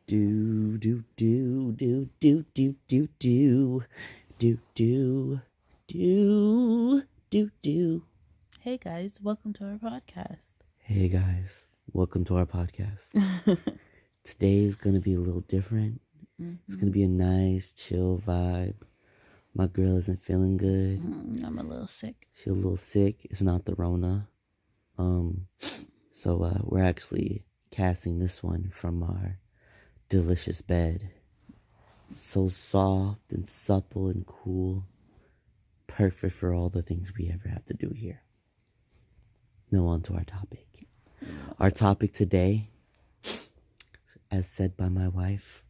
Do do do do do do do do do do do do do. Hey guys, welcome to our podcast. Hey guys, welcome to our podcast. Today's gonna be a little different. It's gonna be a nice, chill vibe. My girl isn't feeling good. I'm a little sick. She's a little sick. It's not the Rona. So we're actually casting this one from our delicious bed. So soft and supple and cool. Perfect for all the things we ever have to do here. Now on to our topic. Our topic today, as said by my wife,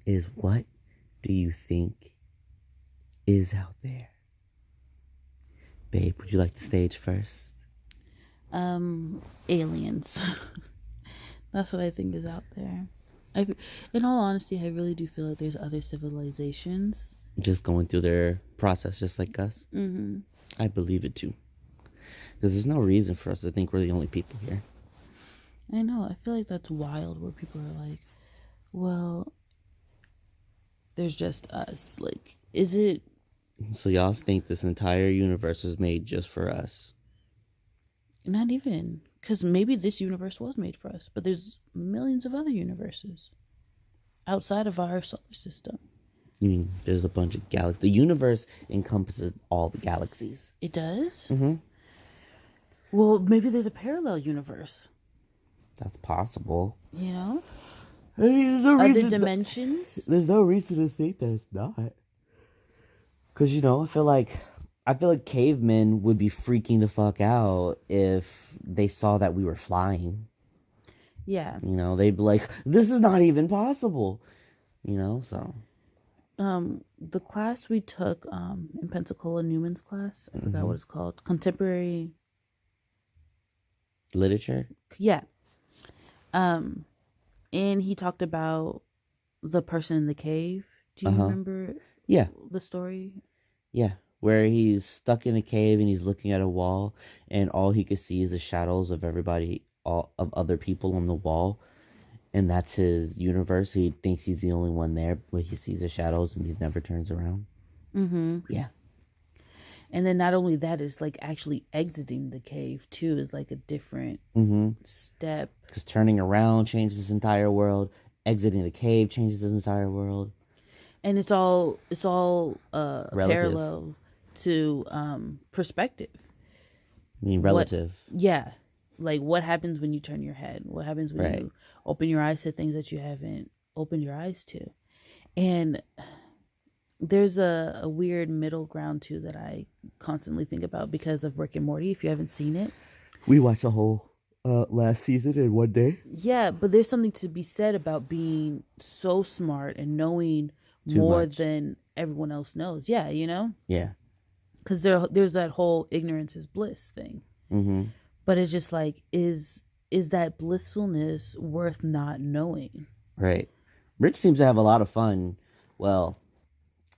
is what do you think is out there? Babe, would you like the stage first? Aliens. That's what I think is out there. In all honesty, I really do feel like there's other civilizations. Just going through their process just like us? Mm-hmm. I believe it too. Because there's no reason for us to think we're the only people here. I know. I feel like that's wild where people are like, well, there's just us. Like, is it? So y'all think this entire universe was made just for us? Not even. Because maybe this universe was made for us, but there's millions of other universes outside of our solar system. You mean there's a bunch of galaxies? The universe encompasses all the galaxies. It does? Mm-hmm. Well, maybe there's a parallel universe. That's possible. You know? I mean, there's no Other reason dimensions? There's no reason to think that it's not. Because, I feel like cavemen would be freaking the fuck out if they saw that we were flying. Yeah. They'd be like, this is not even possible. So. The class we took in Pensacola, Newman's class, I forgot what it's called. Contemporary Literature? Yeah. And he talked about the person in the cave. Do you remember the story? Yeah. Where he's stuck in a cave and he's looking at a wall and all he could see is the shadows of everybody, all of other people on the wall. And that's his universe. He thinks he's the only one there, but he sees the shadows and he never turns around. Mm-hmm. Yeah. And then not only that, is like actually exiting the cave too is like a different step. Because turning around changes his entire world. Exiting the cave changes his entire world. And it's all parallel to perspective. I mean, relative. Yeah. Like what happens when you turn your head? What happens when you open your eyes to things that you haven't opened your eyes to? And there's a weird middle ground too that I constantly think about because of Rick and Morty. If you haven't seen it, we watched the whole last season in one day. Yeah, but there's something to be said about being so smart and knowing more than everyone else knows. Yeah, Yeah. Because there's that whole ignorance is bliss thing. Mm-hmm. But it's just like, is that blissfulness worth not knowing? Right. Rick seems to have a lot of fun. Well,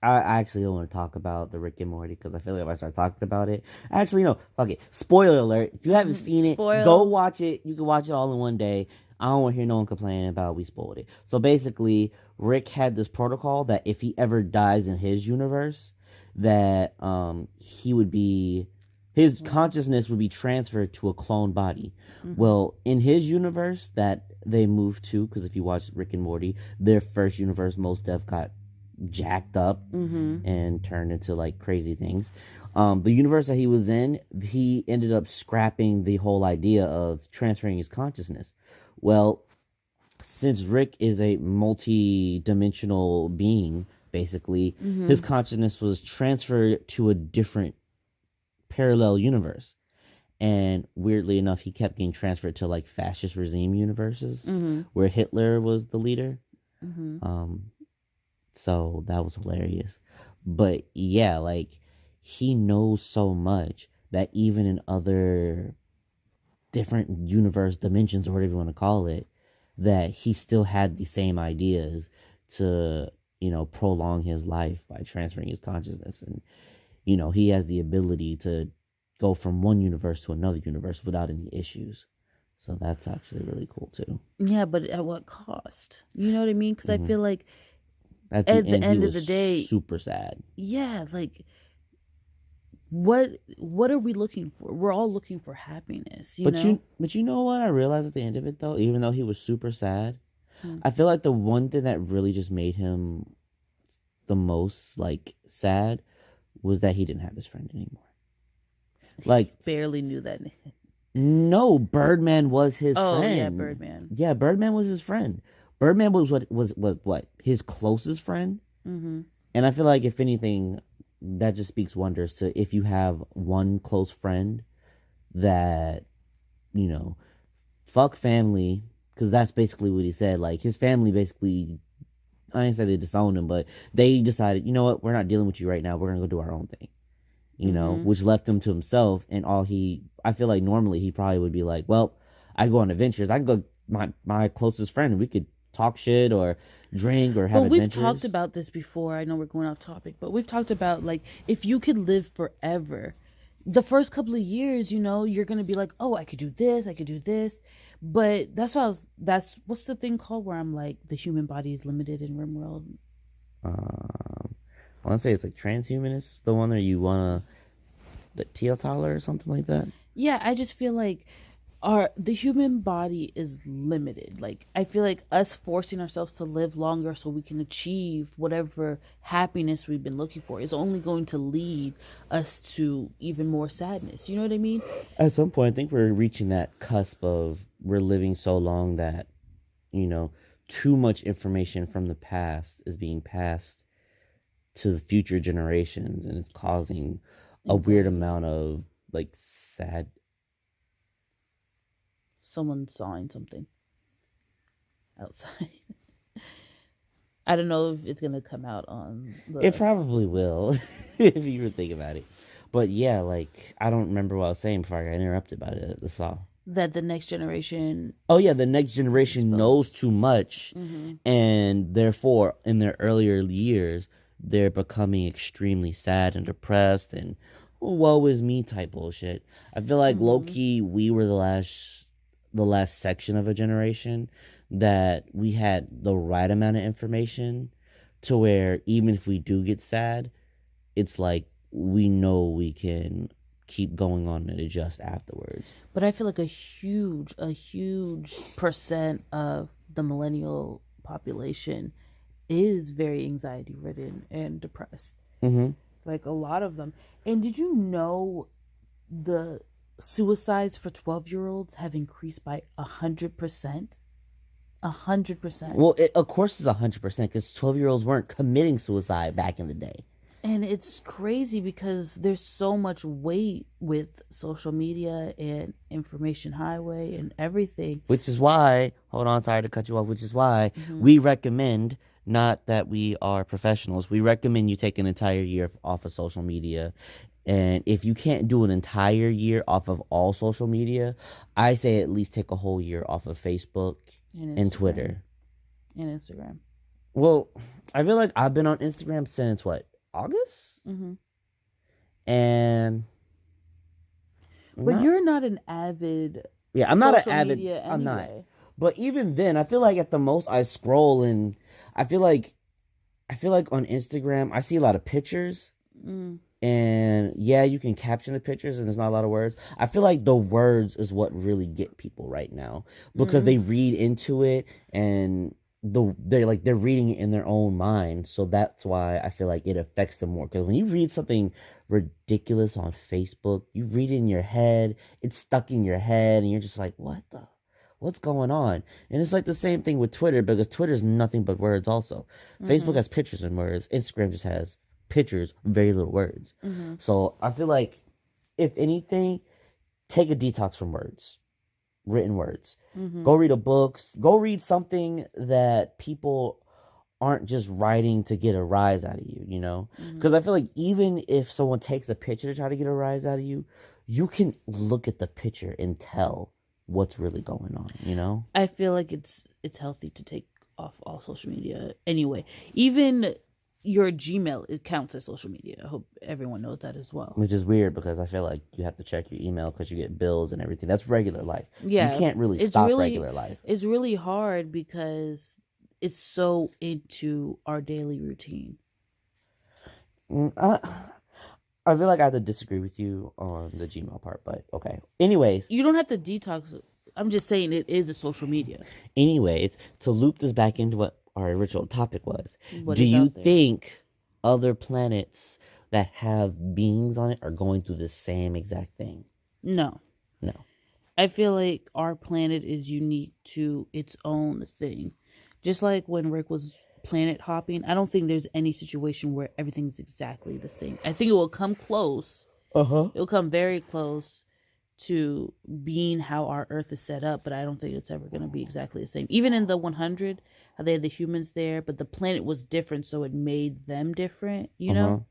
I actually don't want to talk about the Rick and Morty because I feel like if I start talking about it, actually, no, fuck it. Spoiler alert. If you haven't seen it, go watch it. You can watch it all in one day. I don't want to hear no one complaining about we spoiled it. So basically, Rick had this protocol that if he ever dies in his universe, that he would be... his consciousness would be transferred to a clone body. Mm-hmm. Well, in his universe that they moved to, because if you watch Rick and Morty, their first universe, most Def got jacked up and turned into like crazy things. The universe that he was in, he ended up scrapping the whole idea of transferring his consciousness. Well, since Rick is a multi-dimensional being, basically, his consciousness was transferred to a different parallel universe. And weirdly enough, he kept getting transferred to like fascist regime universes where Hitler was the leader. So that was hilarious. But yeah, like he knows so much that even in other different universe dimensions or whatever you want to call it, that he still had the same ideas to, prolong his life by transferring his consciousness. And, he has the ability to go from one universe to another universe without any issues. So that's actually really cool too. Yeah, but at what cost? You know what I mean? Because I feel like at at the the end, he end of was the day, super sad. yeah, like what are we looking for? We're all looking for happiness, you know? But you know what I realized at the end of it though, even though he was super sad, Hmm. I feel like the one thing that really just made him the most like sad was that he didn't have his friend anymore. Like Barely knew that name. no, Birdman was his Oh friend. yeah, Birdman. Yeah, Birdman was his friend. Birdman was what his closest friend. Mm-hmm. And I feel like if anything, that just speaks wonders to if you have one close friend that, you know, fuck family, because that's basically what he said. Like his family basically, I didn't say they disowned him, but they decided, you know what, we're not dealing with you right now. We're gonna go do our own thing. You know, which left him to himself. And I feel like normally he probably would be like, well, I go on adventures. I can go my closest friend and we could talk shit or drink or have adventures. We've talked about this before. I know we're going off topic, but we've talked about like if you could live forever, the first couple of years, you know, you're gonna be like, oh, I could do this. But that's what's the thing called where I'm like the human body is limited in RimWorld. I want to say it's like transhumanist, the one where you want to, the Teotala or something like that. Yeah, I just feel like the human body is limited. Like I feel like us forcing ourselves to live longer so we can achieve whatever happiness we've been looking for is only going to lead us to even more sadness. You know what I mean? At some point, I think we're reaching that cusp of we're living so long that, you know, too much information from the past is being passed to the future generations, and it's causing a weird amount of like sad. Someone's sawing something outside. I don't know if it's gonna come out on It probably will if you would think about it. But yeah, like I don't remember what I was saying before I got interrupted by the saw. That the next generation. Oh yeah, the next generation knows too much, and therefore in their earlier years they're becoming extremely sad and depressed and woe is me type bullshit. I feel like low key we were the last section of a generation that we had the right amount of information to where even if we do get sad, it's like we know we can keep going on and adjust afterwards. But I feel like a huge percent of the millennial population is very anxiety ridden and depressed. Mm-hmm. Like a lot of them. And did you know the suicides for 12-year-olds have increased by 100%? 100%. Well, of course it's 100% because 12-year-olds weren't committing suicide back in the day. And it's crazy because there's so much weight with social media and information highway and everything. Which is why, hold on, sorry to cut you off, which is why we recommend, not that we are professionals, we recommend you take an entire year off of social media. And if you can't do an entire year off of all social media, I say at least take a whole year off of Facebook and Twitter. And Instagram. Well, I feel like I've been on Instagram since, what, August? Mm-hmm. And... But you're not an avid... Yeah, I'm not an avid... Anyway. I'm not. But even then, I feel like at the most I scroll and I feel like on Instagram, I see a lot of pictures. And yeah, you can caption the pictures and there's not a lot of words. I feel like the words is what really get people right now because they read into it and they're reading it in their own mind. So that's why I feel like it affects them more. Because when you read something ridiculous on Facebook, you read it in your head, it's stuck in your head, and you're just like, what's going on? And it's like the same thing with Twitter because Twitter is nothing but words also. Facebook has pictures and words. Instagram just has pictures, very little words. So I feel like, if anything, take a detox from words, written words. Go read a book. Go read something that people aren't just writing to get a rise out of you, you know? Because I feel like even if someone takes a picture to try to get a rise out of you, you can look at the picture and tell what's really going on, you know? I feel like it's healthy to take off all social media anyway. Even your Gmail, it counts as social media. I hope everyone knows that as well. Which is weird because I feel like you have to check your email because you get bills and everything. That's regular life. Yeah, you can't really stop regular life. It's really hard because it's so into our daily routine. I feel like I have to disagree with you on the Gmail part, but okay. Anyways. You don't have to detox. I'm just saying it is a social media. Anyways, to loop this back into what our original topic was, do you think other planets that have beings on it are going through the same exact thing? No. No. I feel like our planet is unique to its own thing. Just like when Rick was planet hopping, I don't think there's any situation where everything's exactly the same. I think it will come close. It'll come very close to being how our Earth is set up, but I don't think it's ever going to be exactly the same. Even in the 100, how they had the humans there, but the planet was different, so it made them different, you know?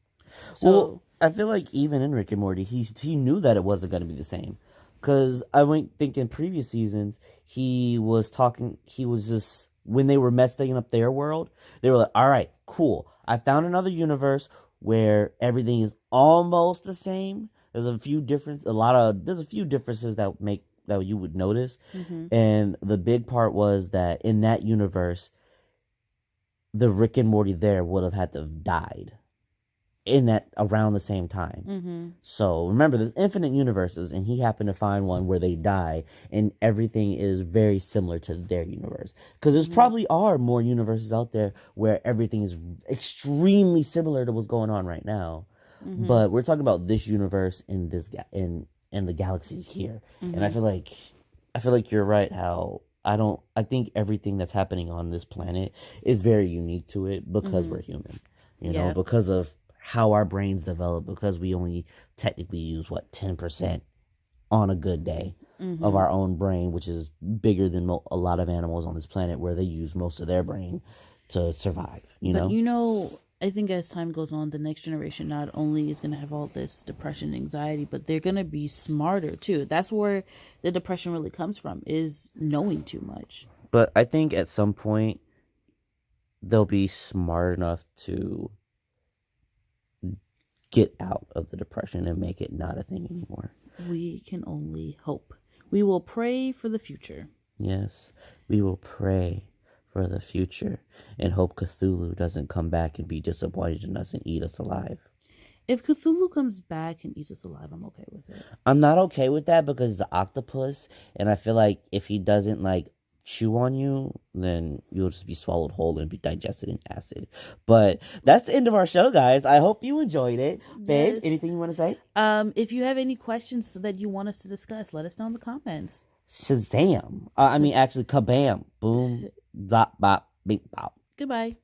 So, well, I feel like even in Rick and Morty, he knew that it wasn't going to be the same. Because I think in previous seasons, he was just, when they were messing up their world, they were like, all right, cool. I found another universe where everything is almost the same. There's a few differences that you would notice. And the big part was that in that universe, the Rick and Morty there would have had to have died in that around the same time. So remember, there's infinite universes, and he happened to find one where they die, and everything is very similar to their universe. Because there's probably are more universes out there where everything is extremely similar to what's going on right now. But we're talking about this universe in this in the galaxies here, and I feel like you're right. How I think everything that's happening on this planet is very unique to it because we're human, you know, because of how our brains develop, because we only technically use 10% on a good day of our own brain, which is bigger than a lot of animals on this planet where they use most of their brain to survive, know. I think as time goes on, the next generation not only is going to have all this depression, anxiety, but they're going to be smarter too. That's where the depression really comes from, is knowing too much. But I think at some point they'll be smart enough to get out of the depression and make it not a thing anymore. We can only hope. We will pray for the future. Yes, we will pray for the future and hope Cthulhu doesn't come back and be disappointed in us and eat us alive. If Cthulhu comes back and eats us alive, I'm okay with it. I'm not okay with that because it's an octopus, and I feel like if he doesn't chew on you, then you'll just be swallowed whole and be digested in acid. But that's the end of our show, guys. I hope you enjoyed it. Babe, anything you want to say? If you have any questions that you want us to discuss, let us know in the comments. Shazam. Actually, kabam. Boom. Zop, bop, bing, bop. Goodbye.